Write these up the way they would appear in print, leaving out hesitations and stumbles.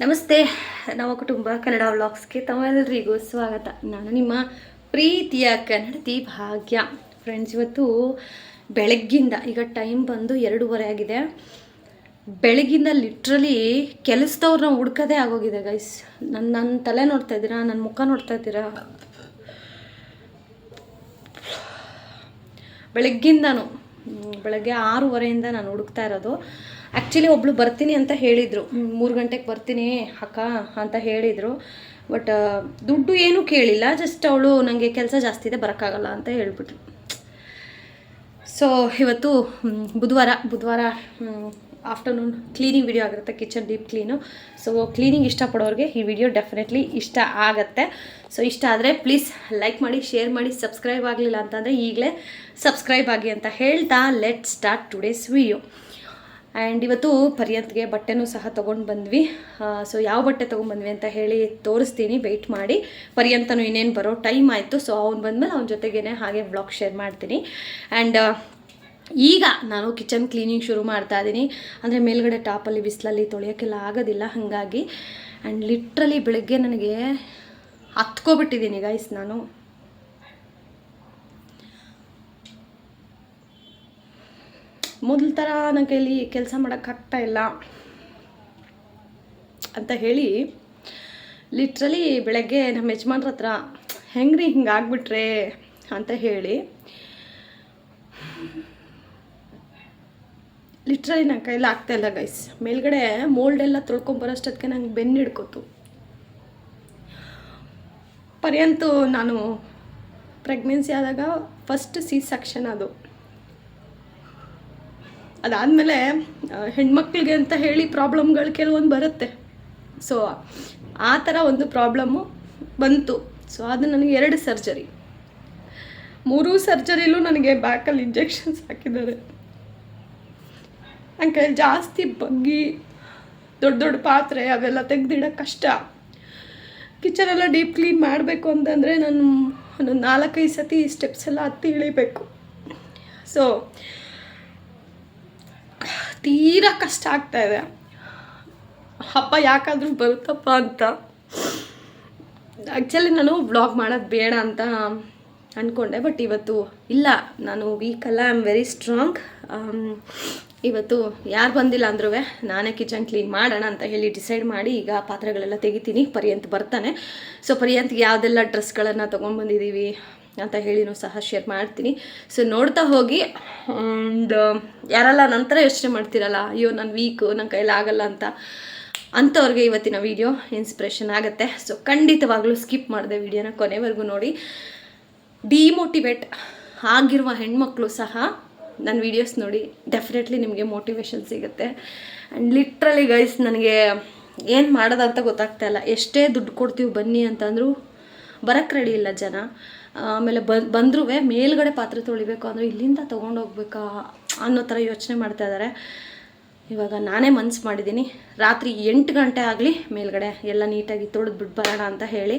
ನಮಸ್ತೆ ನವ ಕುಟುಂಬ ಕನ್ನಡ ವ್ಲಾಗ್ಸ್ಗೆ ತಮ್ಮೆಲ್ಲರಿಗೂ ಸ್ವಾಗತ. ನಾನು ನಿಮ್ಮ ಪ್ರೀತಿಯ ಕನ್ನಡತಿ ಭಾಗ್ಯ. ಫ್ರೆಂಡ್ಸ್, ಇವತ್ತು ಬೆಳಗ್ಗಿಂದ ಈಗ ಟೈಮ್ ಬಂದು 2:30 ಆಗಿದೆ. ಬೆಳಗ್ಗಿಂದ ಲಿಟ್ರಲಿ ಕೆಲಸದವ್ರನ್ನ ಹುಡ್ಕೋದೇ ಆಗೋಗಿದೆ ಗೈಸ್. ನನ್ನ ತಲೆ ನೋಡ್ತಾ ಇದ್ದೀರಾ, ನನ್ನ ಮುಖ ನೋಡ್ತಾ ಇದ್ದೀರಾ. ಬೆಳಗ್ಗೆ 6:30 ನಾನು ಹುಡುಕ್ತಾ ಇರೋದು. ಆ್ಯಕ್ಚುಲಿ ಒಬ್ಬಳು ಬರ್ತೀನಿ ಅಂತ ಹೇಳಿದರು, 3 ಗಂಟೆಗೆ ಬರ್ತೀನಿ ಅಕ್ಕ ಅಂತ ಹೇಳಿದರು. ಬಟ್ ದುಡ್ಡು ಏನೂ ಕೇಳಿಲ್ಲ, ಜಸ್ಟ್ ಅವಳು ನನಗೆ ಕೆಲಸ ಜಾಸ್ತಿ ಇದೆ ಬರೋಕ್ಕಾಗಲ್ಲ ಅಂತ ಹೇಳಿಬಿಟ್ರು. ಸೊ ಇವತ್ತು ಬುಧವಾರ ಆಫ್ಟರ್ನೂನ್ ಕ್ಲೀನಿಂಗ್ ವಿಡಿಯೋ ಆಗಿರುತ್ತೆ, kitchen deep clean. So cleaning ಇಷ್ಟಪಡೋರಿಗೆ ಈ ವಿಡಿಯೋ ಡೆಫಿನೆಟ್ಲಿ ಇಷ್ಟ ಆಗುತ್ತೆ. ಸೊ ಇಷ್ಟ ಆದರೆ ಪ್ಲೀಸ್ ಲೈಕ್ ಮಾಡಿ, ಶೇರ್ ಮಾಡಿ, ಸಬ್ಸ್ಕ್ರೈಬ್ ಆಗಲಿಲ್ಲ ಅಂತಂದರೆ ಈಗಲೇ ಸಬ್ಸ್ಕ್ರೈಬ್ ಆಗಿ ಅಂತ ಹೇಳ್ತಾ let start today's video. And ಇವತ್ತು ಪರ್ಯಂತ್ಗೆ ಬಟ್ಟೆನೂ ಸಹ ತೊಗೊಂಡು ಬಂದ್ವಿ. ಸೊ ಯಾವ ಬಟ್ಟೆ ತೊಗೊಂಡ್ಬಂದ್ವಿ ಅಂತ ಹೇಳಿ ತೋರಿಸ್ತೀನಿ, ವೆಯ್ಟ್ ಮಾಡಿ. ಪರ್ಯಂತನೂ ಇನ್ನೇನು ಬರೋ ಟೈಮ್ ಆಯಿತು. ಸೊ ಅವ್ನು ಬಂದಮೇಲೆ ಅವನ ಜೊತೆಗೇ ಹಾಗೆ ಬ್ಲಾಗ್ ಶೇರ್ ಮಾಡ್ತೀನಿ. ಆ್ಯಂಡ್ ಈಗ ನಾನು ಕಿಚನ್ ಕ್ಲೀನಿಂಗ್ ಶುರು ಮಾಡ್ತಾ ಇದ್ದೀನಿ. ಅಂದರೆ ಮೇಲ್ಗಡೆ ಟಾಪಲ್ಲಿ ಬಿಸಿಲಲ್ಲಿ ತೊಳೆಯೋಕ್ಕೆಲ್ಲ ಆಗೋದಿಲ್ಲ, ಹಾಗಾಗಿ. ಆ್ಯಂಡ್ ಲಿಟ್ರಲಿ ಬೆಳಗ್ಗೆ ನನಗೆ ಹತ್ಕೊಬಿಟ್ಟಿದ್ದೀನಿ ಗೈಸ್. ನಾನು ಮೊದಲ ಥರ ನನ್ನ ಕೈಲಿ ಕೆಲಸ ಮಾಡೋಕ್ಕಾಗ್ತಾಯಿಲ್ಲ ಅಂತ ಹೇಳಿ ಲಿಟ್ರಲಿ ಬೆಳಗ್ಗೆ ನಮ್ಮ ಯಜಮಾನ್ರ ಹತ್ರ ಹೆಂಗ್ರಿ ಹಿಂಗಾಗ್ಬಿಟ್ರೆ ಅಂತ ಹೇಳಿ ಲಿಟ್ರಲಿ ನನ್ನ ಕೈಲಿ ಆಗ್ತಾಯಿಲ್ಲ ಗೈಸ್. ಮೇಲ್ಗಡೆ ಮೋಲ್ಡೆಲ್ಲ ತೊಳ್ಕೊಂಬರೋಷ್ಟೊತ್ತಿಗೆ ನಂಗೆ ಬೆನ್ನು ಹಿಡ್ಕೊತು. ಪರ್ಯಂತು ನಾನು ಪ್ರೆಗ್ನೆನ್ಸಿ ಆದಾಗ ಫಸ್ಟ್ ಸೆಕ್ಷನ್ ಅದು. ಅದಾದಮೇಲೆ ಹೆಣ್ಮಕ್ಳಿಗೆ ಅಂತ ಹೇಳಿ ಪ್ರಾಬ್ಲಮ್ಗಳು ಕೆಲವೊಂದು ಬರುತ್ತೆ. ಸೊ ಆ ಥರ ಒಂದು ಪ್ರಾಬ್ಲಮ್ಮು ಬಂತು. ಸೊ ಅದು ನನಗೆ 2 ಸರ್ಜರಿ, 3 ಸರ್ಜರಿಲೂ ನನಗೆ ಬ್ಯಾಕಲ್ಲಿ ಇಂಜೆಕ್ಷನ್ಸ್ ಹಾಕಿದ್ದಾರೆ. ನನ್ನ ಕೈ ಜಾಸ್ತಿ ಬಗ್ಗಿ ದೊಡ್ಡ ಪಾತ್ರೆ ಅವೆಲ್ಲ ತೆಗೆದಿಡೋಕ್ಕೆ ಕಷ್ಟ. ಕಿಚನೆಲ್ಲ ಡೀಪ್ ಕ್ಲೀನ್ ಮಾಡಬೇಕು ಅಂತಂದರೆ ನಾನು ಒಂದು 4-5 ಸತಿ ಸ್ಟೆಪ್ಸ್ ಎಲ್ಲ ಹತ್ತಿ ಇಳಿಬೇಕು. ಸೊ ತೀರಾ ಕಷ್ಟ ಆಗ್ತಾಯಿದೆ. ಹಬ್ಬ ಯಾಕಾದರೂ ಬರುತ್ತಪ್ಪ ಅಂತ ಆ್ಯಕ್ಚುಲಿ ನಾನು ವ್ಲಾಗ್ ಮಾಡೋದು ಬೇಡ ಅಂತ ಅಂದ್ಕೊಂಡೆ. ಬಟ್ ಇವತ್ತು ಇಲ್ಲ, ನಾನು ವೀಕಲ್ಲ, ಐ ಆಮ್ ವೆರಿ ಸ್ಟ್ರಾಂಗ್. ಇವತ್ತು ಯಾರು ಬಂದಿಲ್ಲ ಅಂದ್ರೂ ನಾನೇ ಕಿಚನ್ ಕ್ಲೀನ್ ಮಾಡೋಣ ಅಂತ ಹೇಳಿ ಡಿಸೈಡ್ ಮಾಡಿ ಈಗ ಪಾತ್ರೆಗಳೆಲ್ಲ ತೆಗಿತೀನಿ. ಪರ್ಯಂತ್ ಬರ್ತಾನೆ. ಸೊ ಪರ್ಯಂತ್ಗೆ ಯಾವುದೆಲ್ಲ ಡ್ರೆಸ್ಗಳನ್ನು ತೊಗೊಂಡ್ಬಂದಿದ್ದೀವಿ ಅಂತ ಹೇಳಿನೂ ಸಹ ಶೇರ್ ಮಾಡ್ತೀನಿ. ಸೊ ನೋಡ್ತಾ ಹೋಗಿ. ಒಂದು ಯಾರೆಲ್ಲ ನಂತರ ಯೋಚನೆ ಮಾಡ್ತಿರಲ್ಲ, ಅಯ್ಯೋ ನಾನು ವೀಕು, ನನ್ನ ಕೈಲಾಗಲ್ಲ ಅಂಥವ್ರಿಗೆ ಇವತ್ತಿನ ವಿಡಿಯೋ ಇನ್ಸ್ಪಿರೇಷನ್ ಆಗುತ್ತೆ. ಸೊ ಖಂಡಿತವಾಗ್ಲೂ ಸ್ಕಿಪ್ ಮಾಡಿದೆ ವಿಡಿಯೋನ ಕೊನೆವರೆಗೂ ನೋಡಿ. ಡಿಮೋಟಿವೇಟ್ ಆಗಿರುವ ಹೆಣ್ಮಕ್ಳು ಸಹ ನನ್ನ ವೀಡಿಯೋಸ್ ನೋಡಿ, ಡೆಫಿನೆಟ್ಲಿ ನಿಮಗೆ ಮೋಟಿವೇಶನ್ ಸಿಗುತ್ತೆ. ಆ್ಯಂಡ್ ಲಿಟ್ರಲಿ ಗೈಸ್, ನನಗೆ ಏನು ಮಾಡೋದಂತ ಗೊತ್ತಾಗ್ತಾಯಿಲ್ಲ. ಎಷ್ಟೇ ದುಡ್ಡು ಕೊಡ್ತೀವಿ ಬನ್ನಿ ಅಂತಂದರೂ ಬರೋಕ್ಕೆ ರೆಡಿ ಇಲ್ಲ ಜನ. ಆಮೇಲೆ ಬಂದರೂ ಮೇಲ್ಗಡೆ ಪಾತ್ರೆ ತೊಳಿಬೇಕು ಅಂದರೆ ಇಲ್ಲಿಂದ ತೊಗೊಂಡೋಗ್ಬೇಕಾ ಅನ್ನೋ ಥರ ಯೋಚನೆ ಮಾಡ್ತಾಯಿದ್ದಾರೆ. ಇವಾಗ ನಾನೇ ಮನ್ಸು ಮಾಡಿದ್ದೀನಿ, ರಾತ್ರಿ 8 ಗಂಟೆ ಆಗಲಿ ಮೇಲ್ಗಡೆ ಎಲ್ಲ ನೀಟಾಗಿ ತೊಳೆದ್ಬಿಟ್ಟು ಬರೋಣ ಅಂತ ಹೇಳಿ.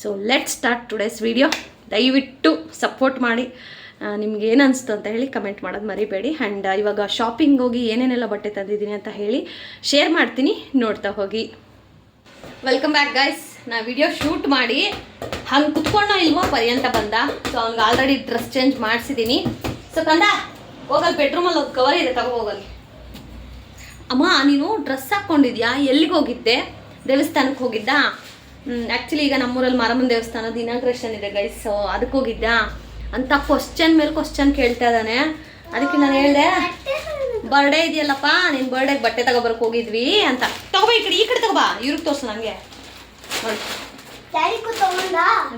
So let start today's video. ದಯವಿಟ್ಟು ಸಪೋರ್ಟ್ ಮಾಡಿ. ನಿಮ್ಗೆ ಏನು ಅನಿಸ್ತು ಅಂತ ಹೇಳಿ ಕಮೆಂಟ್ ಮಾಡೋದು ಮರಿಬೇಡಿ. ಆ್ಯಂಡ್ ಇವಾಗ ಶಾಪಿಂಗ್ ಹೋಗಿ ಏನೇನೆಲ್ಲ ಬಟ್ಟೆ ತಂದಿದ್ದೀನಿ ಅಂತ ಹೇಳಿ ಶೇರ್ ಮಾಡ್ತೀನಿ, ನೋಡ್ತಾ ಹೋಗಿ. Welcome back guys. ನಾ ವಿಡಿಯೋ ಶೂಟ್ ಮಾಡಿ ಹಂಗೆ ಕುತ್ಕೊಂಡೋ ಇಲ್ವೋ ಪರ್ಯಂತ ಬಂದ. ಸೊ ಅವ್ನಿಗೆ ಆಲ್ರೆಡಿ ಡ್ರೆಸ್ ಚೇಂಜ್ ಮಾಡಿಸಿದ್ದೀನಿ. ಸೊ ಕಂದ ಹೋಗಲ್ಲಿ ಬೆಡ್ರೂಮಲ್ಲಿ ಒಂದು ಕವರ್ ಇದೆ, ಹೋಗಲ್ಲಿ. ಅಮ್ಮ ನೀನು ಡ್ರೆಸ್ ಹಾಕ್ಕೊಂಡಿದ್ಯಾ? ಎಲ್ಲಿಗೆ ಹೋಗಿದ್ದೆ? ದೇವಸ್ಥಾನಕ್ಕೆ ಹೋಗಿದ್ದ? ಆ್ಯಕ್ಚುಲಿ ಈಗ ನಮ್ಮೂರಲ್ಲಿ ಮಾರಮ್ಮನ ದೇವಸ್ಥಾನದ ಇನಾಗ್ರೇಷನ್ ಇದೆ ಗೈಸ್. ಸೊ ಅದಕ್ಕೆ ಹೋಗಿದ್ದ ಅಂತ ಕ್ವಶ್ಚನ್ ಮೇಲೆ ಕ್ವಶ್ಚನ್ ಕೇಳ್ತಾ ಇದ್ದಾನೆ. ಅದಕ್ಕೆ ನಾನು ಹೇಳಿದೆ, ಬರ್ಡೇ ಇದೆಯಲ್ಲಪ್ಪ, ನಿನ್ನ ಬರ್ಡೇಗೆ ಬಟ್ಟೆ ತಗೋಬರಕ್ಕೆ ಹೋಗಿದ್ವಿ ಅಂತ. ತಗೋಬಾ, ಈ ಕಡೆ ತಗೋಬಾ, ಇವ್ರಿಗೆ ತೋರ್ಸು. ನನಗೆ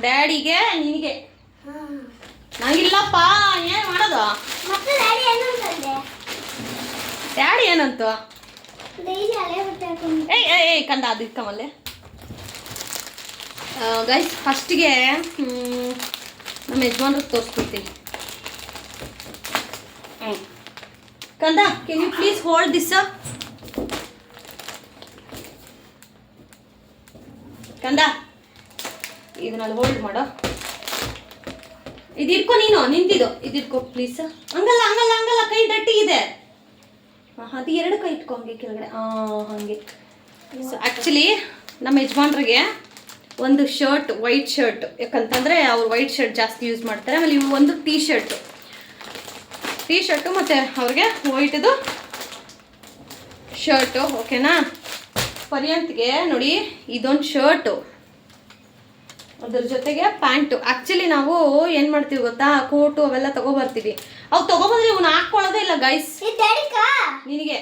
ಡ್ಯಾಡಿಗೆ ನಿನಗೆ ನಂಗಿಲ್ಲಪ್ಪ, ಏನು ಮಾಡೋದು? ಡ್ಯಾಡಿ ಏನಂತು? ಏಯ್ ಕಂದ ಅದು ಇಕ್ಕಮಲ್ಲೇ. ಗೈಸ್ ಫಸ್ಟಿಗೆ ನಮ್ಮ ಯಜಮಾನ್ರಿಗೆ ತೋರಿಸ್ಬಿಡ್ತೀನಿ. ಕಂದ can you please hold this? ಕಂದ ಇದನ್ನಲ್ಲಿ ಹೋಲ್ಡ್ ಮಾಡೋ. ಇದಿಟ್ಕೊ, ನೀನು ನಿಂತಿದ್ದು ಇದಿಟ್ಕೊ ಪ್ಲೀಸ್. ಹಂಗಲ್ಲ, ಕೈ ಡಟ್ಟಿಗಿದೆ. ಅದು 2 ಕೈ ಇಟ್ಕೊ ಹಂಗೆ ಕೆಳಗಡೆ. ಹಾಗೆ ಸೊ ಆ್ಯಕ್ಚುಲಿ ನಮ್ಮ ಯಜಮಾನ್ರಿಗೆ ಒಂದು ಶರ್ಟ್, ವೈಟ್ ಶರ್ಟ್, ಯಾಕಂತಂದರೆ ಅವ್ರು ವೈಟ್ ಶರ್ಟ್ ಜಾಸ್ತಿ ಯೂಸ್ ಮಾಡ್ತಾರೆ. ಆಮೇಲೆ ಇವು ಒಂದು ಟೀ ಶರ್ಟು ಮತ್ತು ಅವ್ರಿಗೆ ವೈಟದು ಶರ್ಟು, ಓಕೆನಾ. ಪರ್ಯಂತ್ಗೆ ನೋಡಿ ಇದೊಂದು ಶರ್ಟು, ಅದ್ರ ಜೊತೆಗೆ ಪ್ಯಾಂಟು. ಆ್ಯಕ್ಚುಲಿ ನಾವು ಏನು ಮಾಡ್ತೀವಿ ಗೊತ್ತಾ, ಕೋಟು ಅವೆಲ್ಲ ತೊಗೊಬರ್ತೀವಿ. ಅವು ತೊಗೊಬಂದ್ರೆ ಇವನ್ನ ಹಾಕ್ಕೊಳ್ಳೋದೇ ಇಲ್ಲ ಗೈಸ್. ನಿನಗೆ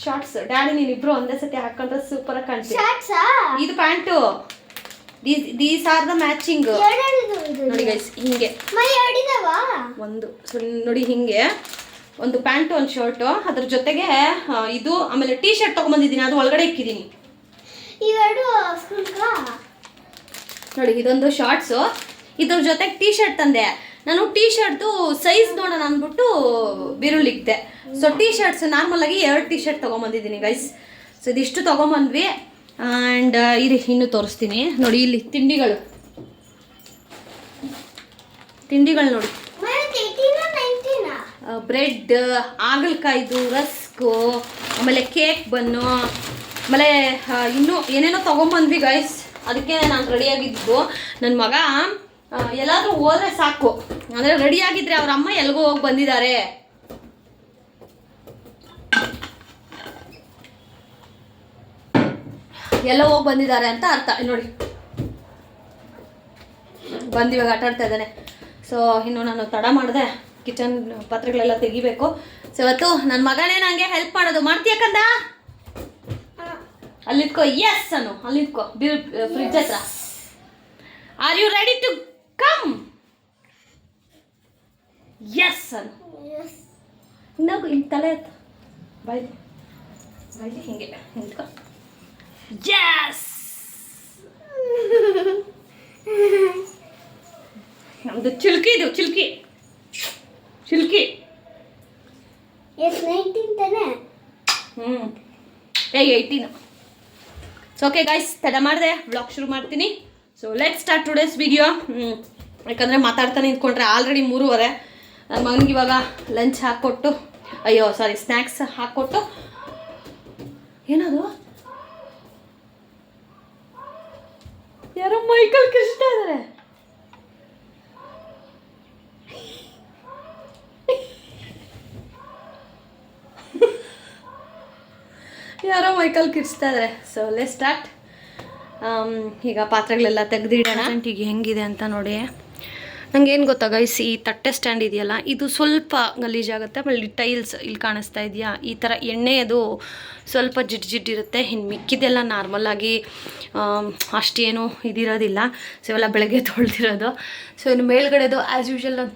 ಶಾರ್ಟ್ಸ್ ಡ್ಯಾಡಿ ನೀನಿಬ್ರು ಒಂದೇ ಸತಿ ಹಾಕೊಂಡ್ರೆ ಸೂಪರ್ ಆಗಿ ಕಾಣ್ತೀವಿ. ಇದು pant, these are the matching. ನೋಡಿ ಗೈಸ್ ಹಿಂಗೆ ಒಂದು ನೋಡಿ ಹಿಂಗೆ ಒಂದು ಪ್ಯಾಂಟು ಒಂದು ಶರ್ಟು, ಅದ್ರ ಜೊತೆಗೆ ಇದು, ಆಮೇಲೆ ಟೀ ಶರ್ಟ್ ತೊಗೊಂಬಂದಿದ್ದೀನಿ, ಅದು ಒಳಗಡೆ ಇಕ್ಕಿದ್ದೀನಿ ನೋಡಿ. ಇದೊಂದು ಶಾರ್ಟ್ಸು, ಇದ್ರ ಜೊತೆಗೆ ಟೀ ಶರ್ಟ್ ತಂದೆ ನಾನು. ಟೀ ಶರ್ಟ್ದು ಸೈಜ್ ನೋಡೋಣ ಅಂದ್ಬಿಟ್ಟು ಬಿರುಳಿಕ್ತೆ. ಸೊ ಟೀ ಶರ್ಟ್ಸ್ ನಾರ್ಮಲಾಗಿ 2 ಟೀ ಶರ್ಟ್ ತೊಗೊಂಬಂದಿದ್ದೀನಿ ಗೈಸ್. ಸೊ ಇದಿಷ್ಟು ತೊಗೊಂಬಂದ್ವಿ. ಆ್ಯಂಡ್ ಇದು ಇನ್ನೂ ತೋರಿಸ್ತೀನಿ ನೋಡಿ. ಇಲ್ಲಿ ತಿಂಡಿಗಳು ನೋಡಿ, ಬ್ರೆಡ್, ಹಾಗಲಕಾಯ್ದು, ರಸ್ಕು, ಆಮೇಲೆ ಕೇಕ್ ಬನ್ನು, ಆಮೇಲೆ ಇನ್ನೂ ಏನೇನೋ ತೊಗೊಂಬಂದ್ವಿ ಗೈಸ್. ಅದಕ್ಕೆ ನಾನು ರೆಡಿಯಾಗಿದ್ದು. ನನ್ನ ಮಗ ಎಲ್ಲಾದರೂ ಹೋದ್ರೆ ಸಾಕು, ಅಂದರೆ ರೆಡಿಯಾಗಿದ್ದರೆ ಅವ್ರ ಅಮ್ಮ ಎಲ್ಗೋ ಹೋಗಿ ಬಂದಿದ್ದಾರೆ, ಎಲ್ಲ ಹೋಗಿ ಬಂದಿದ್ದಾರೆ ಅಂತ ಅರ್ಥ. ನೋಡಿ ಬಂದಿವಾಗ ಆಟ ಆಡ್ತಾ ಇದ್ದಾನೆ. ಸೊ ಇನ್ನು ನಾನು ತಡ ಮಾಡಿದೆ, ಕಿಚನ್ ಪಾತ್ರೆಗಳೆಲ್ಲ ತೆಗಿಬೇಕು. ಸೊ ಇವತ್ತು ನನ್ನ ಮಗನೇ ನನಗೆ ಹೆಲ್ಪ್ ಮಾಡೋದು. ಮಾಡ್ತೀಯಕ್ಕಂದ ಅಲ್ಲಿಟ್ಕೋ, ಎಸ್ ಅನ್ನು ಅಲ್ಲಿಟ್ಕೋ, ಫ್ರಿಡ್ಜ್ ಹತ್ರ. Are you ready to come? Yes Annu. ಇನ್ನೊಬ್ಬ ಹಿಂಗೆ ತಲೆ ಎತ್ತು, ಬಾಯ್ಲಿ ಹಿಂಗೆ ನಿಂತ್ಕೊ. ಎಸ್ ನಮ್ದು ಚಿಲ್ಕಿ, ಇದು ಚಿಲ್ಕಿ. Yes, 19 ತಾನೆ. 18. ಸೊ ಓಕೆ ಗೈಸ್, ತಡ ಮಾಡಿದೆ, ವ್ಲಾಗ್ ಶುರು ಮಾಡ್ತೀನಿ. So let start today's video. ಯಾಕಂದರೆ ಮಾತಾಡ್ತಾ ನಿಂತ್ಕೊಂಡ್ರೆ ಆಲ್ರೆಡಿ 3:30. ನನ್ನ ಮಗನಿಗೆ ಇವಾಗ ಲಂಚ್ ಹಾಕ್ಕೊಟ್ಟು, ಸ್ನ್ಯಾಕ್ಸ್ ಹಾಕ್ಕೊಟ್ಟು. ಏನದು ಯಾರೋ ಮೈಕಲ್ ಕೃಷ್ಣ ಇದ್ದಾರೆ. ಯಾರೋ ಮೈಕಲ್ ಕಿರ್ಸ್ತಾ ಇದ್ದಾರೆ. So let start. ಈಗ ಪಾತ್ರೆಗಳೆಲ್ಲ ತೆಗೆದಿಡೋಣ. ಈಗ ಹೆಂಗಿದೆ ಅಂತ ನೋಡಿ. ನನಗೇನು ಗೊತ್ತಾ ಗೈಸ್, ಈ ತಟ್ಟೆ ಸ್ಟ್ಯಾಂಡ್ ಇದೆಯಲ್ಲ, ಇದು ಸ್ವಲ್ಪ ಗಲೀಜಾಗುತ್ತೆ. ಆಮೇಲೆ ಟೈಲ್ಸ್ ಇಲ್ಲಿ ಕಾಣಿಸ್ತಾ ಇದೆಯಾ, ಈ ಥರ ಎಣ್ಣೆಯದು ಸ್ವಲ್ಪ ಜಿಡ್ಡಿರುತ್ತೆ. ಇನ್ನು ಮಿಕ್ಕಿದೆಲ್ಲ ನಾರ್ಮಲಾಗಿ ಅಷ್ಟೇನು ಇದಿರೋದಿಲ್ಲ. ಸೊ ಇವೆಲ್ಲ ಬೆಳಗ್ಗೆ ತೊಳೆದಿರೋದು. ಸೊ ಇನ್ನು ಮೇಲ್ಗಡೆದು ಆ್ಯಸ್ ಯೂಶ್ವಲ್ ನಾನು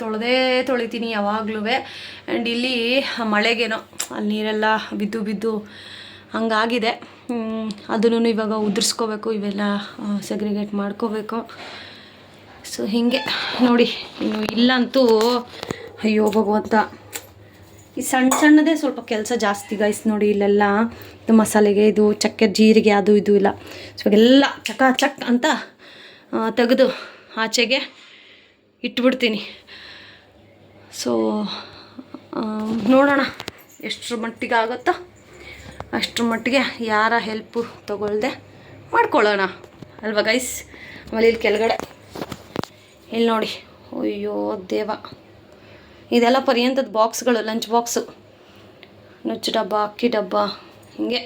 ತೊಳಿತೀನಿ ಯಾವಾಗಲೂ. ಆ್ಯಂಡ್ ಇಲ್ಲಿ ಮಳೆಗೇನೋ ಅಲ್ಲಿ ನೀರೆಲ್ಲ ಬಿದ್ದು ಹಂಗಾಗಿದೆ. ಅದನ್ನು ಇವಾಗ ಉದುರಿಸ್ಕೋಬೇಕು, ಇವೆಲ್ಲ ಸೆಗ್ರಿಗೇಟ್ ಮಾಡ್ಕೋಬೇಕು. ಸೊ ಹೀಗೆ ನೋಡಿ. ಇನ್ನು ಇಲ್ಲಂತೂ ಅಯ್ಯೋ ಭಗವಂತ, ಈ ಸಣ್ಣದೇ ಸ್ವಲ್ಪ ಕೆಲಸ ಜಾಸ್ತಿ ಗೈಸ್. ನೋಡಿ ಇಲ್ಲೆಲ್ಲ ಇದು ಮಸಾಲೆಗೆ, ಇದು ಚಕ್ಕೆ, ಜೀರಿಗೆ, ಅದು ಇದು ಇಲ್ಲ. ಸೊ ಎಲ್ಲ ಚಕ್ ಅಂತ ತೆಗೆದು ಆಚೆಗೆ ಇಟ್ಬಿಡ್ತೀನಿ. ಸೊ ನೋಡೋಣ ಎಷ್ಟರ ಮಟ್ಟಿಗೆ ಆಗುತ್ತೋ ಅಷ್ಟರ ಮಟ್ಟಿಗೆ ಯಾರ ಹೆಲ್ಪು ತಗೊಳ್ದೆ ಮಾಡ್ಕೊಳ್ಳೋಣ ಅಲ್ವಾ ಗೈಸ್. ಆಮೇಲೆ ಇಲ್ಲಿ ಕೆಳಗಡೆ ಇಲ್ಲಿ ನೋಡಿ, ಅಯ್ಯೋ ದೇವ, ಇದೆಲ್ಲ ಪರ್ಯಂತದ ಬಾಕ್ಸ್ಗಳು, ಲಂಚ್ ಬಾಕ್ಸು, ನುಚ್ಚು ಡಬ್ಬ, ಅಕ್ಕಿ ಡಬ್ಬ, ಹೀಗೆ.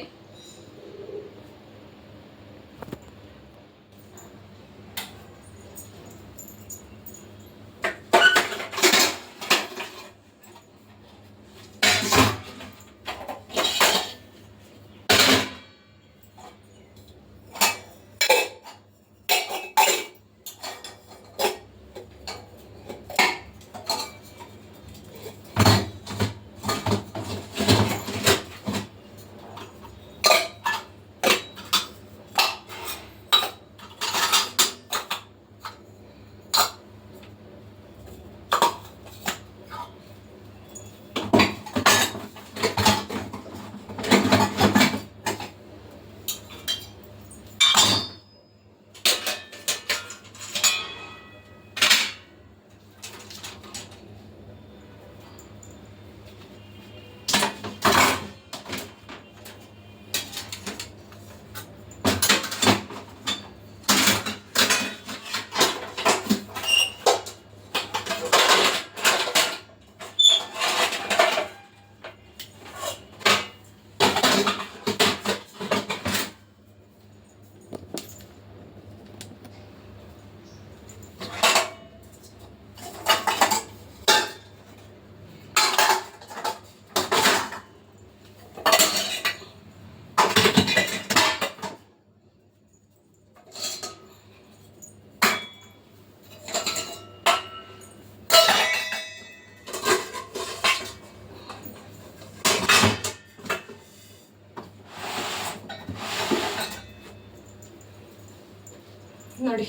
ನೋಡಿ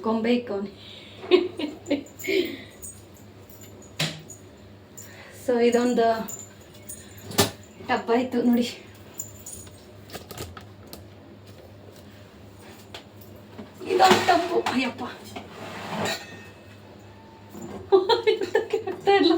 ಗೊಂಬೆ ಇಕ್ಕವನಿ. ಸೊ ಇದೊಂದು ಟಬ್ ಆಯಿತು ನೋಡಿ. ಇದೊಂದು ಟಬ್ಬು. ಅಯ್ಯಪ್ಪ ಆಗ್ತಾ ಇಲ್ಲ.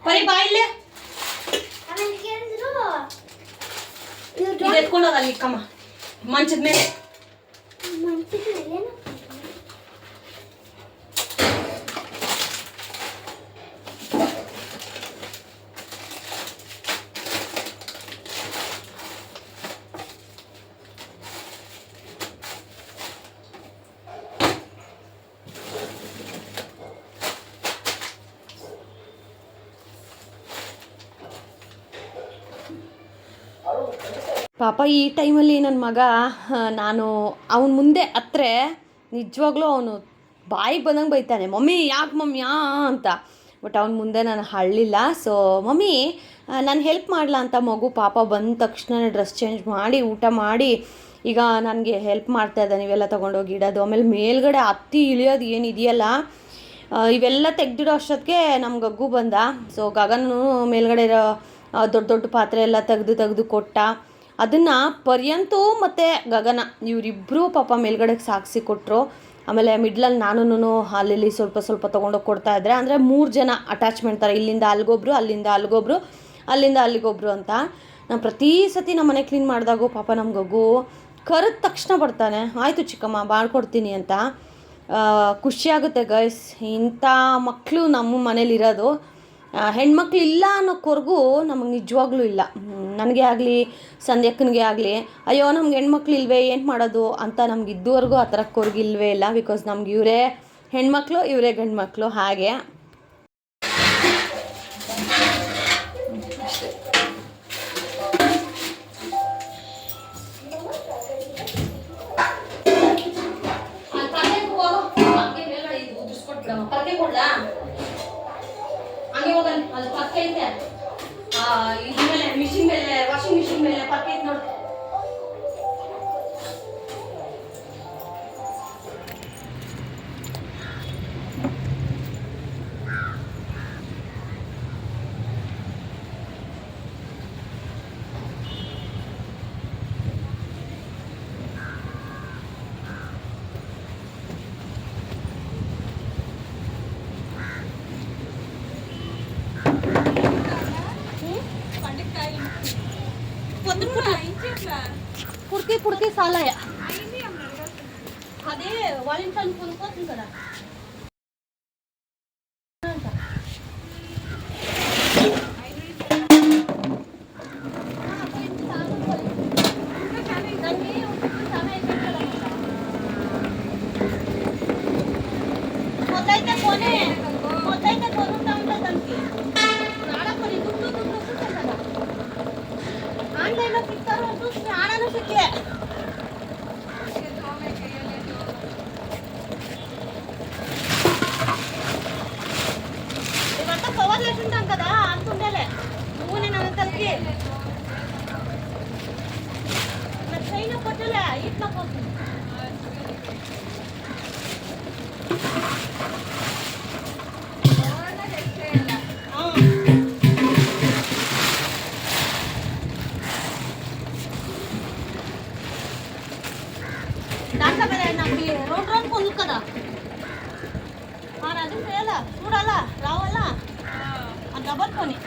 ಬರೀ ಬಾಯಿಲೆ ಎತ್ಕೊಂಡು ಹೋಗಲ್ಲ ಇಕ್ಕಮ್ಮ ಮಂಚದ ಮೇಲೆ. ಪಾಪ ಈ ಟೈಮಲ್ಲಿ ನನ್ನ ಮಗ ನಾನು ಅವನ ಮುಂದೆ ಹತ್ರ ನಿಜವಾಗ್ಲೂ ಅವನು ಬಾಯಿಗೆ ಬಂದಂಗೆ ಬೈತಾನೆ, ಮಮ್ಮಿ ಯಾಕೆ ಮಮ್ಮಿ ಅಂತ. ಬಟ್ ಅವನ ಮುಂದೆ ನಾನು ಹಳ್ಳಿಲ್ಲ. ಸೊ ಮಮ್ಮಿ ನಾನು ಹೆಲ್ಪ್ ಮಾಡಲ ಅಂತ ಮಗು ಪಾಪ ಬಂದ ತಕ್ಷಣ ಡ್ರೆಸ್ ಚೇಂಜ್ ಮಾಡಿ ಊಟ ಮಾಡಿ ಈಗ ನನಗೆ ಹೆಲ್ಪ್ ಮಾಡ್ತಾಯಿದ್ದೆ. ನೀವೆಲ್ಲ ತೊಗೊಂಡೋಗಿ ಇಡೋದು, ಆಮೇಲೆ ಮೇಲ್ಗಡೆ ಹತ್ತಿ ಇಳಿಯೋದು ಏನಿದೆಯಲ್ಲ ಇವೆಲ್ಲ ತೆಗ್ದಿಡೋ ಅಷ್ಟೊತ್ತಿಗೆ ನಮ್ಮ ಗಗ್ಗು ಬಂದ. ಸೊ ಗಗನು ಮೇಲ್ಗಡೆ ಇರೋ ದೊಡ್ಡ ದೊಡ್ಡ ಪಾತ್ರೆ ಎಲ್ಲ ತೆಗೆದು ಕೊಟ್ಟ. ಅದನ್ನು ಪರ್ಯಂತು ಮತ್ತು ಗಗನ ಇವರಿಬ್ಬರು ಪಾಪ ಮೇಲ್ಗಡೆಗೆ ಸಾಗಿಸಿ ಕೊಟ್ಟರು. ಆಮೇಲೆ ಮಿಡ್ಲಲ್ಲಿ ನಾನು ಅಲ್ಲಿ ಸ್ವಲ್ಪ ತೊಗೊಂಡೋಗಿ ಕೊಡ್ತಾಯಿದ್ರೆ, ಅಂದರೆ 3 ಜನ ಅಟ್ಯಾಚ್ಮೆಂಟ್ ಥರ, ಇಲ್ಲಿಂದ ಅಲ್ಲಿಗೊಬ್ರು, ಅಲ್ಲಿಂದ ಅಲ್ಲಿಗೊಬ್ರು, ಅಲ್ಲಿಂದ ಅಲ್ಲಿಗೊಬ್ರು ಅಂತ. ನಾನು ಪ್ರತಿ ಸತಿ ನಮ್ಮ ಮನೆ ಕ್ಲೀನ್ ಮಾಡಿದಾಗೂ ಪಾಪ ನಮ್ಮ ಗಗ್ಗು ಕರೆದ ತಕ್ಷಣ ಬರ್ತಾನೆ, ಆಯಿತು ಚಿಕ್ಕಮ್ಮ ಮಾಡ್ಕೊಡ್ತೀನಿ ಅಂತ. ಖುಷಿಯಾಗುತ್ತೆ ಗೈಸ್, ಇಂಥ ಮಕ್ಕಳು ನಮ್ಮ ಮನೇಲಿರೋದು. ಹೆಣ್ಮಕ್ಳು ಇಲ್ಲ ಅನ್ನೋ ಕೊರಗು ನಮಗೆ ನಿಜವಾಗ್ಲೂ ಇಲ್ಲ. ನನಗೆ ಆಗಲಿ ಸಂಧ್ಯಕ್ಕನಿಗೆ ಆಗಲಿ ಅಯ್ಯೋ ನಮ್ಗೆ ಹೆಣ್ಮಕ್ಳು ಇಲ್ವೇ ಏನು ಮಾಡೋದು ಅಂತ ನಮ್ಗೆ ಇದುವರೆಗೂ ಆ ಥರ ಕೊರಗಿಲ್ವೇ ಇಲ್ಲ. ಬಿಕಾಸ್ ನಮ್ಗೆ ಇವರೇ ಹೆಣ್ಮಕ್ಳು ಇವರೇ ಗಂಡ್ಮಕ್ಳು. ಹಾಗೆ ಅಲ್ಲಿ ಪಕ್ಕೆ ಐತೆ ಇದ್ರ ಮೇಲೆ ಮಿಷಿನ್ ಮೇಲೆ ವಾಷಿಂಗ್ ಮಿಷಿನ್ ಮೇಲೆ ಪಕ್ಕೆ ಐತೆ ನೋಡಿ. పుడికి సాలయ అదే వాళ్ళ ఇంట్లో కొనుక్కోతుంది కదా. మొత్తైతే కొనుక్తా ఉంటుంది దానికి ఆడకొని దుడ్డు వస్తుంది కదా. ఆన్లైన్లో సిక్తారు చూసి ఆడను సిక్కే ఇవంతా కవర్ లేకుంటాం కదా అంతుండేలే నూనె నమ్మకలకి నా చైన కొట్టలే ఇట్లా పోతుంది. దాంట్లో నాకు రోడ్ కొను కదా అది చేయాలా చూడాలా రావాలా ఆ డబల్ కొని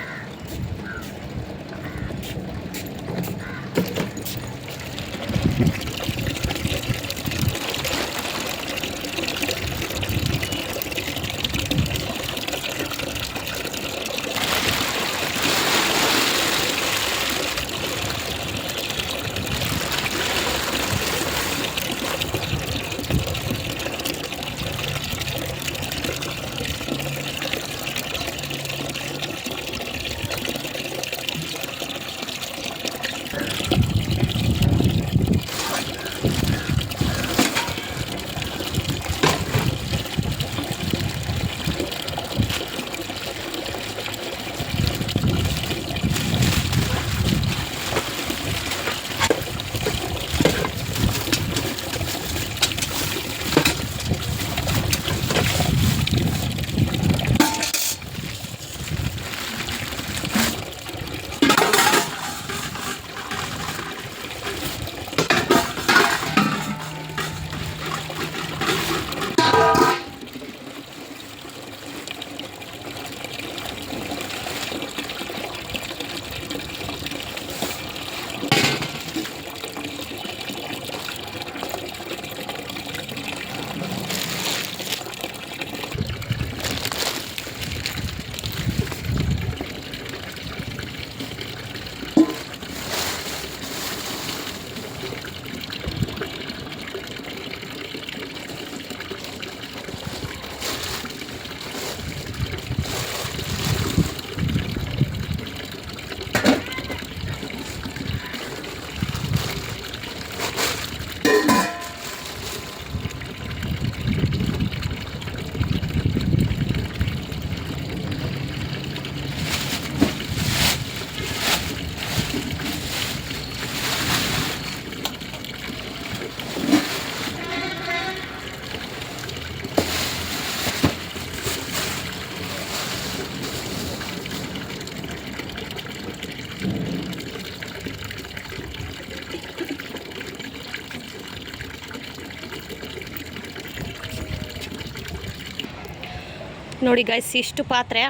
ನೋಡಿ ಗೈಸ್, ಇಷ್ಟು ಪಾತ್ರೆ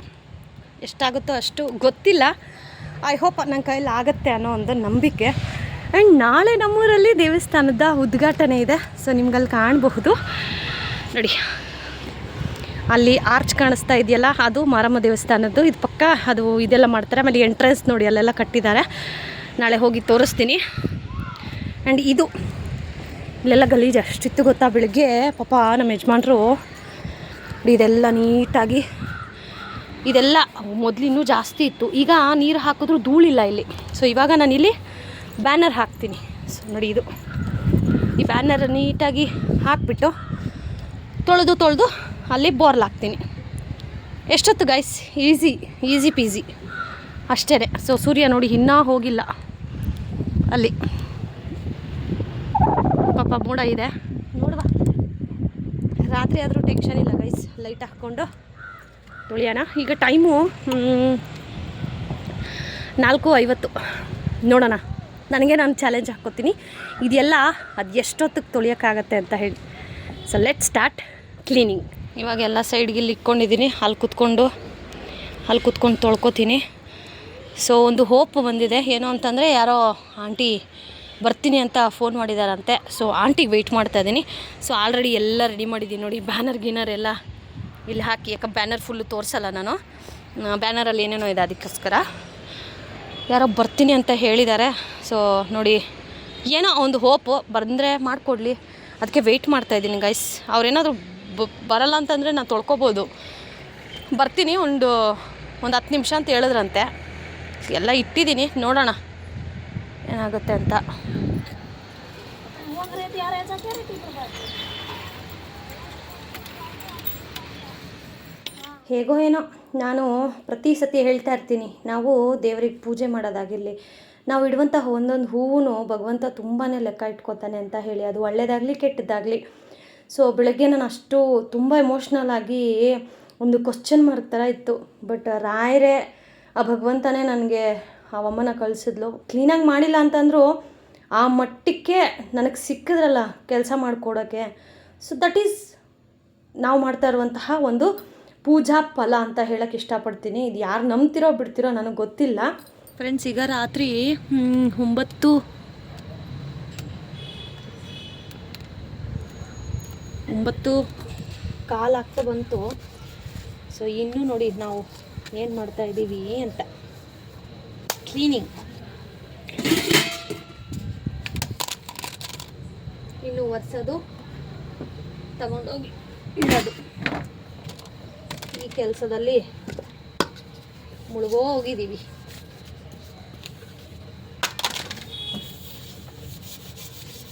ಎಷ್ಟಾಗುತ್ತೋ ಅಷ್ಟು ಗೊತ್ತಿಲ್ಲ. ಐ ಹೋಪ್ ನನ್ನ ಕೈಯಲ್ಲಿ ಆಗುತ್ತೆ ಅನ್ನೋ ಒಂದು ನಂಬಿಕೆ. ಆ್ಯಂಡ್ ನಾಳೆ ನಮ್ಮೂರಲ್ಲಿ ದೇವಸ್ಥಾನದ ಉದ್ಘಾಟನೆ ಇದೆ. ಸೊ ನಿಮ್ಗಲ್ಲಿ ಕಾಣಬಹುದು ನೋಡಿ, ಅಲ್ಲಿ ಆರ್ಚ್ ಕಾಣಿಸ್ತಾ ಇದೆಯಲ್ಲ, ಅದು ಮಾರಮ್ಮ ದೇವಸ್ಥಾನದ್ದು. ಇದು ಪಕ್ಕ ಅದು ಇದೆಲ್ಲ ಮಾಡ್ತಾರೆ. ಆಮೇಲೆ ಎಂಟ್ರೆನ್ಸ್ ನೋಡಿ ಅಲ್ಲೆಲ್ಲ ಕಟ್ಟಿದ್ದಾರೆ. ನಾಳೆ ಹೋಗಿ ತೋರಿಸ್ತೀನಿ. ಆ್ಯಂಡ್ ಇದು ಇಲ್ಲೆಲ್ಲ ಗಲೀಜು ಅಷ್ಟಿತ್ತು ಗೊತ್ತಾ. ಬೆಳಗ್ಗೆ ಪಾಪ ನಮ್ಮ ಯಜಮಾನ್ರು ಇದೆಲ್ಲ ನೀಟಾಗಿ, ಇದೆಲ್ಲ ಮೊದಲಿನ್ನೂ ಜಾಸ್ತಿ ಇತ್ತು. ಈಗ ನೀರು ಹಾಕಿದ್ರೂ ಧೂಳಿಲ್ಲ ಇಲ್ಲಿ. ಸೊ ಇವಾಗ ನಾನು ಇಲ್ಲಿ ಬ್ಯಾನರ್ ಹಾಕ್ತೀನಿ. ಸೊ ನೋಡಿ, ಇದು ಈ ಬ್ಯಾನರ್ ನೀಟಾಗಿ ಹಾಕಿಬಿಟ್ಟು ತೊಳೆದು ಅಲ್ಲಿ ಬೋರ್ಲ್ ಹಾಕ್ತೀನಿ. ಎಷ್ಟೊತ್ತು ಗೈಸ್, ಈಸಿ ಪೀಸಿ ಅಷ್ಟೇ. ಸೊ ಸೂರ್ಯ ನೋಡಿ ಇನ್ನೂ ಹೋಗಿಲ್ಲ ಅಲ್ಲಿ, ಪಾಪ ಮೋಡ ಇದೆ ನೋಡುವ. ರಾತ್ರಿ ಆದರೂ ಟೆನ್ಷನ್ ಇಲ್ಲ ಗೈಸ್, ಲೈಟ್ ಹಾಕ್ಕೊಂಡು ತೊಳೆಯೋಣ. ಈಗ ಟೈಮು 4:50. ನೋಡೋಣ, ನನಗೆ ನಾನು ಚಾಲೆಂಜ್ ಹಾಕ್ಕೋತೀನಿ ಇದೆಲ್ಲ ಅದು ಎಷ್ಟೊತ್ತಿಗೆ ತೊಳೆಯೋಕ್ಕಾಗತ್ತೆ ಅಂತ ಹೇಳಿ. So let start cleaning. ಇವಾಗ ಎಲ್ಲ ಸೈಡ್ಗೆ ಇಲ್ಲಿ ಇಟ್ಕೊಂಡಿದ್ದೀನಿ. ಅಲ್ಲಿ ಕುತ್ಕೊಂಡು ತೊಳ್ಕೊತೀನಿ. ಸೊ ಒಂದು ಹೋಪ್ ಬಂದಿದೆ, ಏನು ಅಂತಂದರೆ ಯಾರೋ ಆಂಟಿ ಬರ್ತೀನಿ ಅಂತ ಫೋನ್ ಮಾಡಿದಾರಂತೆ. ಸೊ ಆಂಟಿಗೆ ವೆಯ್ಟ್ ಮಾಡ್ತಾಯಿದ್ದೀನಿ. ಸೊ ಆಲ್ರೆಡಿ ಎಲ್ಲ ರೆಡಿ ಮಾಡಿದ್ದೀನಿ ನೋಡಿ. ಬ್ಯಾನರ್ ಎಲ್ಲ ಇಲ್ಲಿ ಹಾಕಿ, ಯಾಕೆ ಬ್ಯಾನರ್ ಫುಲ್ಲು ತೋರಿಸಲ್ಲ ನಾನು. ಬ್ಯಾನರಲ್ಲಿ ಏನೇನೋ ಇದೆ, ಅದಕ್ಕೋಸ್ಕರ ಯಾರೋ ಬರ್ತೀನಿ ಅಂತ ಹೇಳಿದ್ದಾರೆ. ಸೊ ನೋಡಿ, ಏನೋ ಒಂದು ಹೋಪು ಬಂದರೆ ಮಾಡಿಕೊಡ್ಲಿ, ಅದಕ್ಕೆ ವೆಯ್ಟ್ ಮಾಡ್ತಾಯಿದ್ದೀನಿ ಗೈಸ್. ಅವ್ರೇನಾದರೂ ಬರಲ್ಲ ಅಂತಂದರೆ ನಾನು ತೊಳ್ಕೊಬೋದು. ಬರ್ತೀನಿ ಒಂದು 10 ನಿಮಿಷ ಅಂತ ಹೇಳಿದ್ರಂತೆ. ಎಲ್ಲ ಇಟ್ಟಿದ್ದೀನಿ, ನೋಡೋಣ ಏನಾಗುತ್ತೆ ಅಂತ. ಹೇಗೋ ಏನೋ, ನಾನು ಪ್ರತಿ ಸತಿ ಹೇಳ್ತಾ ಇರ್ತೀನಿ, ನಾವು ದೇವ್ರಿಗೆ ಪೂಜೆ ಮಾಡೋದಾಗಿರಲಿ, ನಾವು ಇಡುವಂಥ ಒಂದೊಂದು ಹೂವು ಭಗವಂತ ತುಂಬಾ ಲೆಕ್ಕ ಇಟ್ಕೊತಾನೆ ಅಂತ ಹೇಳಿ, ಅದು ಒಳ್ಳೆಯದಾಗಲಿ ಕೆಟ್ಟದ್ದಾಗಲಿ. ಸೊ ಬೆಳಗ್ಗೆ ನಾನು ಅಷ್ಟು ತುಂಬ ಎಮೋಷ್ನಲ್ ಆಗಿ ಒಂದು ಕ್ವಶ್ಚನ್ ಮಾರ್ಕ್ ಥರ ಇತ್ತು. ಬಟ್ ರಾಯರೇ, ಆ ಭಗವಂತನೇ ನನಗೆ ಆ ಅಮ್ಮನ ಕಳಿಸಿದ್ಲು. ಕ್ಲೀನಾಗಿ ಮಾಡಿಲ್ಲ ಅಂತಂದರೂ ಆ ಮಟ್ಟಕ್ಕೆ ನನಗೆ ಸಿಕ್ಕಿದ್ರಲ್ಲ ಕೆಲಸ ಮಾಡಿಕೊಡೋಕ್ಕೆ. ಸೊ ದಟ್ ಈಸ್ ನಾವು ಮಾಡ್ತಾ ಇರುವಂತಹ ಒಂದು ಪೂಜಾ ಫಲ ಅಂತ ಹೇಳೋಕ್ಕೆ ಇಷ್ಟಪಡ್ತೀನಿ. ಇದು ಯಾರು ನಂಬ್ತಿರೋ ಬಿಡ್ತಿರೋ ನನಗೆ ಗೊತ್ತಿಲ್ಲ ಫ್ರೆಂಡ್ಸ್. ಈಗ ರಾತ್ರಿ 9:15 ಆಗ್ತಾ ಬಂತು. ಸೊ ಇನ್ನೂ ನೋಡಿ ನಾವು ಏನು ಮಾಡ್ತಾ ಇದ್ದೀವಿ ಅಂತ. ಕ್ಲೀನಿಂಗ್ ಇನ್ನು ಒರೆಸೋದು, ತಗೊಂಡೋಗಿ ಇಡೋದು, ಈ ಕೆಲಸದಲ್ಲಿ ಮುಳುಗೋಗಿದ್ದೀವಿ.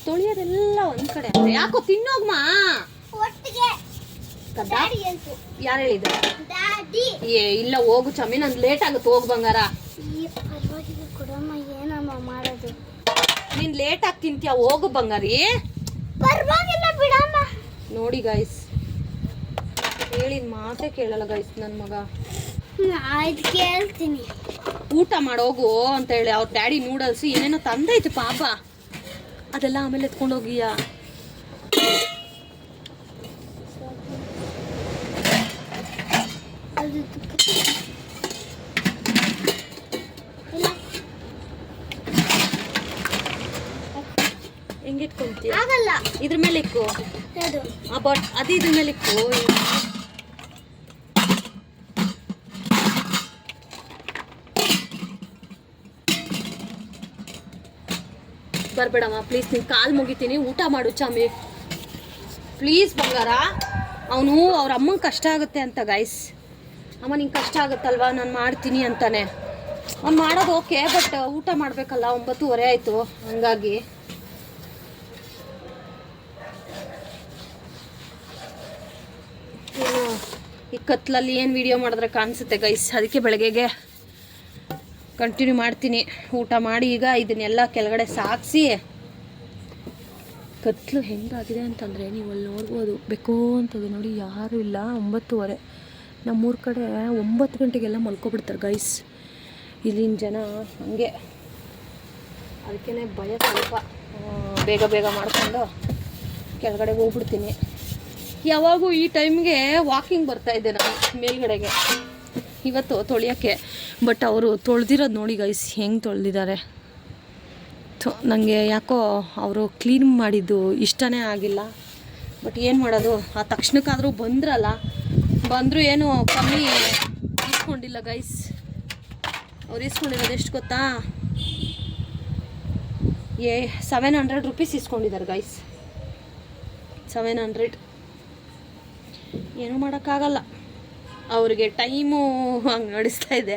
ತೊಳೆಯೋದೆಲ್ಲ ಒಂದು ಕಡೆ ಅಂತ. ಯಾಕೋ ತಿನ್ನೋಗ್ಮ, ಯಾರು ಹೇಳಿದ್ರು? ಏ ಇಲ್ಲ, ಹೋಗು ಚಮ್ಮಿ, ನಂದು ಲೇಟ್ ಆಗುತ್ತೆ, ಹೋಗು ಬಂಗಾರ. ಮಾಡೋದು ನೀನ್ ಲೇಟ್ ಆಗಿ ತಿಂತೀಯ, ಹೋಗು ಬಂಗಾರಿ. ನೋಡಿ ಗೈಸ್, ಹೇಳಿದ ಮಾತೇ ಕೇಳಲ್ಲ ಗೈಸ್ ನನ್ನ ಮಗ. ಆಯ್ತು ಕೇಳ್ತೀನಿ. ಊಟ ಮಾಡೋಗು ಅಂತ ಹೇಳಿ ಅವ್ರ ಡ್ಯಾಡಿ ನೂಡಲ್ಸ್ ಏನೇನೋ ತಂದೈತೆ ಪಾಪ, ಅದೆಲ್ಲ ಆಮೇಲೆ ಎತ್ಕೊಂಡೋಗಿಯ. ಹೆಂಗೆ ಇಟ್ಕೊಂತೀಯ? ಆಗಲ್ಲ, ಇದ್ರ ಮೇಲೆ ಇಕ್ಕು. ಅದು ಇದ್ರ ಮೇಲೆ ಇಕ್ಕು. ಬರಬೇಡಮ್ಮ ಪ್ಲೀಸ್, ನೀನು ಕಾಲು ಮುಗಿತೀನಿ, ಊಟ ಮಾಡು ಚಾಮಿ ಪ್ಲೀಸ್ ಬಂಗಾರ. ಅವನು ಅವ್ರ ಅಮ್ಮಂಗೆ ಕಷ್ಟ ಆಗುತ್ತೆ ಅಂತ ಗೈಸ್. ಅಮ್ಮ ನಿಂಗೆ ಕಷ್ಟ ಆಗುತ್ತಲ್ವಾ, ನಾನು ಮಾಡ್ತೀನಿ ಅಂತಾನೆ. ಅವ್ನು ಮಾಡೋದು ಓಕೆ, ಬಟ್ ಊಟ ಮಾಡಬೇಕಲ್ಲ. 9:30 ಆಯಿತು, ಹಂಗಾಗಿ ಈ ಕತ್ಲಲ್ಲಿ ಏನು ವಿಡಿಯೋ ಮಾಡಿದ್ರೆ ಕಾಣಿಸುತ್ತೆ ಗೈಸ್. ಅದಕ್ಕೆ ಬೆಳಗ್ಗೆಗೆ ಕಂಟಿನ್ಯೂ ಮಾಡ್ತೀನಿ. ಊಟ ಮಾಡಿ ಈಗ ಇದನ್ನೆಲ್ಲ ಕೆಳಗಡೆ ಸಾಗಿಸಿ, ಕತ್ಲು ಹೆಂಗಾಗಿದೆ ಅಂತಂದರೆ ನೀವು ಅಲ್ಲಿ ನೋಡ್ಬೋದು. ಬೇಕೋ ಅಂತದ್ದು ನೋಡಿ, ಯಾರೂ ಇಲ್ಲ. 9:30. ನಮ್ಮೂರ ಕಡೆ 9 ಗಂಟೆಗೆಲ್ಲ ಮಲ್ಕೊಬಿಡ್ತಾರೆ ಗೈಸ್. ಇಲ್ಲಿನ ಜನ ಹಂಗೆ, ಅದಕ್ಕೇ ಭಯ. ಸ್ವಲ್ಪ ಬೇಗ ಮಾಡ್ಕೊಂಡು ಕೆಳಗಡೆ ಹೋಗ್ಬಿಡ್ತೀನಿ. ಯಾವಾಗೂ ಈ ಟೈಮ್ಗೆ ವಾಕಿಂಗ್ ಬರ್ತಾಯಿದ್ದೆ ನಾನು ಮೇಲ್ಗಡೆಗೆ, ಇವತ್ತು ತೊಳೆಯೋಕ್ಕೆ. ಬಟ್ ಅವರು ತೊಳೆದಿರೋದು ನೋಡಿ ಗೈಸ್, ಹೆಂಗೆ ತೊಳೆದಿದ್ದಾರೆ. ನನಗೆ ಯಾಕೋ ಅವರು ಕ್ಲೀನ್ ಮಾಡಿದ್ದು ಇಷ್ಟನೇ ಆಗಿಲ್ಲ. ಬಟ್ ಏನು ಮಾಡೋದು, ಆ ತಕ್ಷಣಕ್ಕಾದರೂ ಬಂದರೂ ಏನು ಕಮ್ಮಿ ಇಸ್ಕೊಂಡಿಲ್ಲ ಗೈಸ್. ಅವ್ರು ಇಸ್ಕೊಂಡಿರೋದು ಎಷ್ಟು ಗೊತ್ತಾ, 700 ರೂಪೀಸ್ ಇಸ್ಕೊಂಡಿದ್ದಾರೆ ಗೈಸ್. 700. ಏನೂ ಮಾಡೋಕ್ಕಾಗಲ್ಲ, ಅವ್ರಿಗೆ ಟೈಮು ಹಂಗೆ ನಡೆಸ್ತಾ ಇದೆ,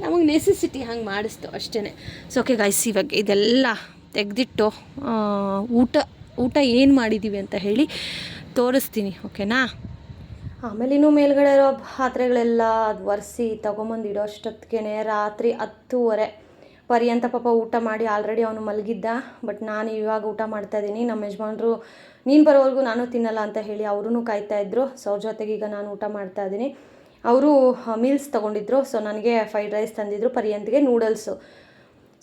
ನಮಗೆ ನೆಸೆಸಿಟಿ ಹಂಗೆ ಮಾಡಿಸ್ತು ಅಷ್ಟೇ. ಸೊ ಓಕೆ ಗೈಸ್, ಇವಾಗ ಇದೆಲ್ಲ ತೆಗೆದಿಟ್ಟು ಊಟ ಏನು ಮಾಡಿದ್ದೀವಿ ಅಂತ ಹೇಳಿ ತೋರಿಸ್ತೀನಿ, ಓಕೆನಾ. ಆಮೇಲೆ ಇನ್ನೂ ಮೇಲ್ಗಡೆ ಇರೋ ಪಾತ್ರೆಗಳೆಲ್ಲ ಅದು ಒರೆಸಿ ತೊಗೊಂಬಂದು ಇಡೋ ಅಷ್ಟೊತ್ತಿಗೆ ರಾತ್ರಿ 10:30 ಪರ್ಯಂತ. ಪಾಪ ಊಟ ಮಾಡಿ ಆಲ್ರೆಡಿ ಅವನು ಮಲಗಿದ್ದ. ಬಟ್ ನಾನು ಇವಾಗ ಊಟ ಮಾಡ್ತಾಯಿದ್ದೀನಿ. ನಮ್ಮ ಯಜಮಾನ್ರು ನೀನು ಬರೋವರೆಗೂ ನಾನು ತಿನ್ನಲ್ಲ ಅಂತ ಹೇಳಿ ಅವರೂ ಕಾಯ್ತಾಯಿದ್ರು. ಸೊ ಅವ್ರ ಜೊತೆಗೆ ಈಗ ನಾನು ಊಟ ಮಾಡ್ತಾಯಿದ್ದೀನಿ. ಅವರು ಮೀಲ್ಸ್ ತೊಗೊಂಡಿದ್ರು. ಸೊ ನನಗೆ ಫ್ರೈಡ್ ರೈಸ್ ತಂದಿದ್ರು, ಪರ್ಯಂತ್ಗೆ ನೂಡಲ್ಸು.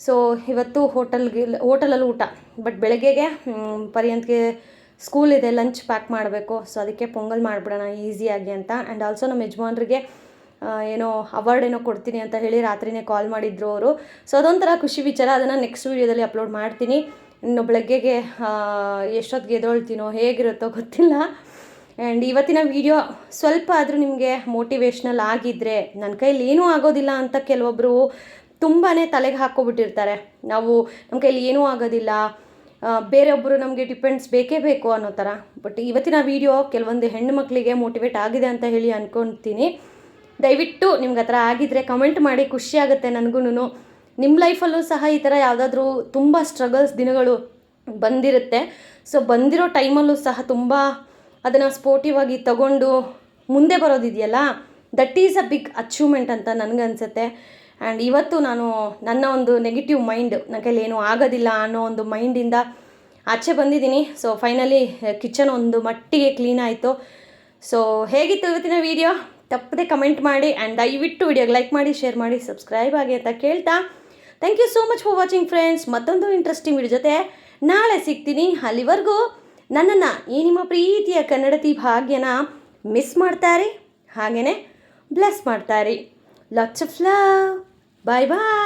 ಸೊ ಇವತ್ತು ಹೋಟೆಲಲ್ಲಿ ಊಟ. ಬಟ್ ಬೆಳಗ್ಗೆಗೆ ಪರ್ಯಂತ್ಗೆ ಸ್ಕೂಲ್ ಇದೆ, ಲಂಚ್ ಪ್ಯಾಕ್ ಮಾಡಬೇಕು. ಸೊ ಅದಕ್ಕೆ ಪೊಂಗಲ್ ಮಾಡಿಬಿಡೋಣ ಈಸಿಯಾಗಿ ಅಂತ. ಆ್ಯಂಡ್ ಆಲ್ಸೋ ನಮ್ಮ ಯಜಮಾನ್ರಿಗೆ ಏನೋ ಅವಾರ್ಡ್ ಏನೋ ಕೊಡ್ತೀನಿ ಅಂತ ಹೇಳಿ ರಾತ್ರಿನೇ ಕಾಲ್ ಮಾಡಿದ್ರು ಅವರು. ಸೊ ಅದೊಂಥರ ಖುಷಿ ವಿಚಾರ. ಅದನ್ನು ನೆಕ್ಸ್ಟ್ ವೀಡಿಯೋದಲ್ಲಿ ಅಪ್ಲೋಡ್ ಮಾಡ್ತೀನಿ. ಇನ್ನು ಬೆಳಗ್ಗೆಗೆ ಎಷ್ಟೊತ್ತಿಗೆ ಎದ್ದೇಳ್ತೀನೋ ಹೇಗಿರುತ್ತೋ ಗೊತ್ತಿಲ್ಲ. ಆ್ಯಂಡ್ ಇವತ್ತಿನ ವಿಡಿಯೋ ಸ್ವಲ್ಪ ಆದರೂ ನಿಮಗೆ ಮೋಟಿವೇಶ್ನಲ್ ಆಗಿದ್ದರೆ, ನನ್ನ ಕೈಲಿ ಏನೂ ಆಗೋದಿಲ್ಲ ಅಂತ ಕೆಲವೊಬ್ಬರು ತುಂಬಾ ತಲೆಗೆ ಹಾಕ್ಕೊಬಿಟ್ಟಿರ್ತಾರೆ. ನಮ್ಮ ಕೈಲಿ ಏನೂ ಆಗೋದಿಲ್ಲ, ಬೇರೆಯೊಬ್ಬರು ನಮಗೆ ಡಿಪೆಂಡ್ಸ್ ಬೇಕೇ ಬೇಕು ಅನ್ನೋ ಥರ. ಬಟ್ ಇವತ್ತಿನ ವಿಡಿಯೋ ಕೆಲವೊಂದು ಹೆಣ್ಣು ಮಕ್ಕಳಿಗೆ ಮೋಟಿವೇಟ್ ಆಗಿದೆ ಅಂತ ಹೇಳಿ ಅಂದ್ಕೊತೀನಿ. ದಯವಿಟ್ಟು ನಿಮ್ಗೆ ಆ ಥರ ಆಗಿದ್ದರೆ ಕಮೆಂಟ್ ಮಾಡಿ, ಖುಷಿಯಾಗುತ್ತೆ ನನಗೂ. ನಿಮ್ಮ ಲೈಫಲ್ಲೂ ಸಹ ಈ ಥರ ಯಾವುದಾದ್ರೂ ತುಂಬ ಸ್ಟ್ರಗಲ್ಸ್ ದಿನಗಳು ಬಂದಿರುತ್ತೆ. ಸೊ ಬಂದಿರೋ ಟೈಮಲ್ಲೂ ಸಹ ತುಂಬ ಅದನ್ನು ಸ್ಪೋರ್ಟಿವ್ ಆಗಿ ತಗೊಂಡು ಮುಂದೆ ಬರೋದಿದೆಯಲ್ಲ, that is a big achievement ಅಂತ ನನಗನ್ಸುತ್ತೆ. ಆ್ಯಂಡ್ ಇವತ್ತು ನಾನು ನನ್ನ ಒಂದು ನೆಗೆಟಿವ್ ಮೈಂಡ್, ನನ್ನ ಕೈಲಿ ಏನೂ ಆಗೋದಿಲ್ಲ ಅನ್ನೋ ಒಂದು ಮೈಂಡಿಂದ ಆಚೆ ಬಂದಿದ್ದೀನಿ. ಸೊ ಫೈನಲಿ ಕಿಚನ್ ಒಂದು ಮಟ್ಟಿಗೆ ಕ್ಲೀನ್ ಆಯಿತು. ಸೊ ಹೇಗಿತ್ತು ಇವತ್ತಿನ ವೀಡಿಯೋ ತಪ್ಪದೆ ಕಮೆಂಟ್ ಮಾಡಿ. ಆ್ಯಂಡ್ ದಯವಿಟ್ಟು ವಿಡಿಯೋಗೆ ಲೈಕ್ ಮಾಡಿ, ಶೇರ್ ಮಾಡಿ, ಸಬ್ಸ್ಕ್ರೈಬ್ ಆಗಿ ಅಂತ ಕೇಳ್ತಾ, thank you so much for watching friends. ಮತ್ತೊಂದು ಇಂಟ್ರೆಸ್ಟಿಂಗ್ ವಿಡಿಯೋ ಜೊತೆ ನಾಳೆ ಸಿಗ್ತೀನಿ. ಅಲ್ಲಿವರೆಗೂ ನನ್ನನ್ನು ಈ ನಿಮ್ಮ ಪ್ರೀತಿಯ ಕನ್ನಡತಿ ಭಾಗ್ಯನ ಮಿಸ್ ಮಾಡ್ತಾಯಿರಿ, ಹಾಗೆಯೇ ಬ್ಲೆಸ್ ಮಾಡ್ತಾಯಿರಿ. Lots of love. Bye bye.